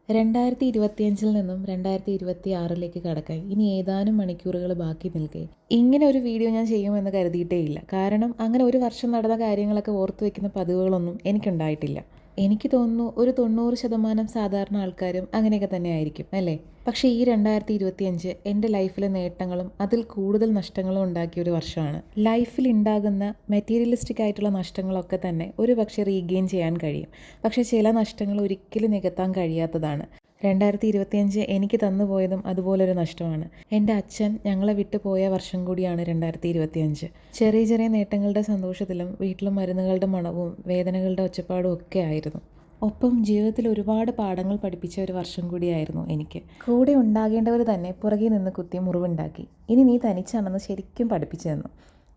2025 നിന്നും 2026 കടക്കാൻ ഇനി ഏതാനും മണിക്കൂറുകൾ ബാക്കി നിൽക്കെ ഇങ്ങനെ ഒരു വീഡിയോ ഞാൻ ചെയ്യുമെന്ന് കരുതിയിട്ടേയില്ല. കാരണം അങ്ങനെ ഒരു വർഷം നടന്ന കാര്യങ്ങളൊക്കെ ഓർത്തു വെക്കുന്ന പതിവുകളൊന്നും എനിക്കുണ്ടായിട്ടില്ല. എനിക്ക് തോന്നുന്നു ഒരു 90% സാധാരണ ആൾക്കാരും അങ്ങനെയൊക്കെ തന്നെ ആയിരിക്കും അല്ലേ? പക്ഷേ ഈ 2025 എൻ്റെ ലൈഫിലെ നേട്ടങ്ങളും അതിൽ കൂടുതൽ നഷ്ടങ്ങളും ഉണ്ടാക്കിയ ഒരു വർഷമാണ്. ലൈഫിൽ ഉണ്ടാകുന്ന മെറ്റീരിയലിസ്റ്റിക് ആയിട്ടുള്ള നഷ്ടങ്ങളൊക്കെ തന്നെ ഒരു പക്ഷേ റീഗെയിൻ ചെയ്യാൻ കഴിയും. പക്ഷേ ചില നഷ്ടങ്ങൾ ഒരിക്കലും നികത്താൻ കഴിയാത്തതാണ്. 2025 എനിക്ക് തന്നുപോയതും അതുപോലൊരു നഷ്ടമാണ്. എൻ്റെ അച്ഛൻ ഞങ്ങളെ വിട്ടു പോയ വർഷം കൂടിയാണ് 2025. ചെറിയ ചെറിയ നേട്ടങ്ങളുടെ സന്തോഷത്തിലും വീട്ടിലും മരുന്നുകളുടെ മണവും വേദനകളുടെ ഒച്ചപ്പാടും ഒക്കെ ആയിരുന്നു. ഒപ്പം ജീവിതത്തിൽ ഒരുപാട് പാഠങ്ങൾ പഠിപ്പിച്ച ഒരു വർഷം കൂടിയായിരുന്നു എനിക്ക്. കൂടെ ഉണ്ടാകേണ്ടവർ തന്നെ പുറകെ നിന്ന് കുത്തി മുറിവുണ്ടാക്കി. ഇനി നീ തനിച്ചാണെന്ന് ശരിക്കും പഠിപ്പിച്ചു തന്നു.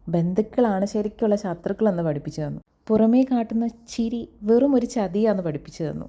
ബന്ധുക്കളാണ് ശരിക്കുള്ള ശത്രുക്കളെന്ന് പഠിപ്പിച്ചു തന്നു. പുറമേ കാട്ടുന്ന ചിരി വെറും ഒരു ചതിയാന്ന് പഠിപ്പിച്ചു തന്നു.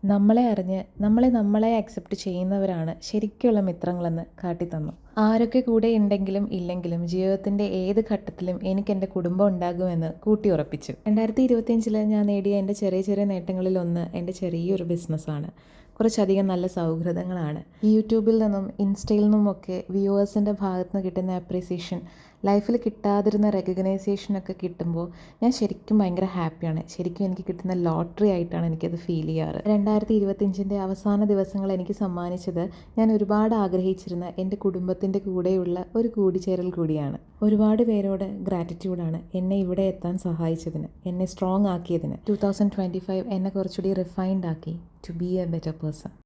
നമ്മളെ അറിഞ്ഞ് നമ്മളെ അക്സെപ്റ്റ് ചെയ്യുന്നവരാണ് ശരിക്കുള്ള മിത്രങ്ങളെന്ന് കാട്ടിത്തന്നു. ആരൊക്കെ കൂടെ ഉണ്ടെങ്കിലും ഇല്ലെങ്കിലും ജീവിതത്തിൻ്റെ ഏത് ഘട്ടത്തിലും എനിക്ക് എൻ്റെ കുടുംബം ഉണ്ടാകുമെന്ന് കൂട്ടിയുറപ്പിച്ചു. 2025 ഞാൻ നേടിയ എൻ്റെ ചെറിയ ചെറിയ നേട്ടങ്ങളിലൊന്ന് എൻ്റെ ചെറിയൊരു ബിസിനസ്സാണ്. കുറച്ചധികം നല്ല സൗഹൃദങ്ങളാണ്. യൂട്യൂബിൽ നിന്നും ഇൻസ്റ്റയിൽ നിന്നുമൊക്കെ വ്യൂവേഴ്സിൻ്റെ ഭാഗത്ത് നിന്ന് കിട്ടുന്ന അപ്രീസിയേഷൻ, ലൈഫിൽ കിട്ടാതിരുന്ന റെക്കഗ്നൈസേഷനൊക്കെ കിട്ടുമ്പോൾ ഞാൻ ശരിക്കും ഭയങ്കര ഹാപ്പിയാണ്. ശരിക്കും എനിക്ക് കിട്ടുന്ന ലോട്ടറി ആയിട്ടാണ് എനിക്കത് ഫീൽ ചെയ്യാറ്. 2025 അവസാന ദിവസങ്ങൾ എനിക്ക് സമ്മാനിച്ചത് ഞാൻ ഒരുപാട് ആഗ്രഹിച്ചിരുന്ന എൻ്റെ കുടുംബത്തിൻ്റെ കൂടെയുള്ള ഒരു കൂടിച്ചേരൽ കൂടിയാണ്. ഒരുപാട് പേരോട് ഗ്രാറ്റിറ്റ്യൂഡാണ് എന്നെ ഇവിടെ എത്താൻ സഹായിച്ചതിന്, എന്നെ സ്ട്രോങ് ആക്കിയതിന്. 2025 എന്നെ കുറച്ചുകൂടി റിഫൈൻഡ് ആക്കി to be a better person.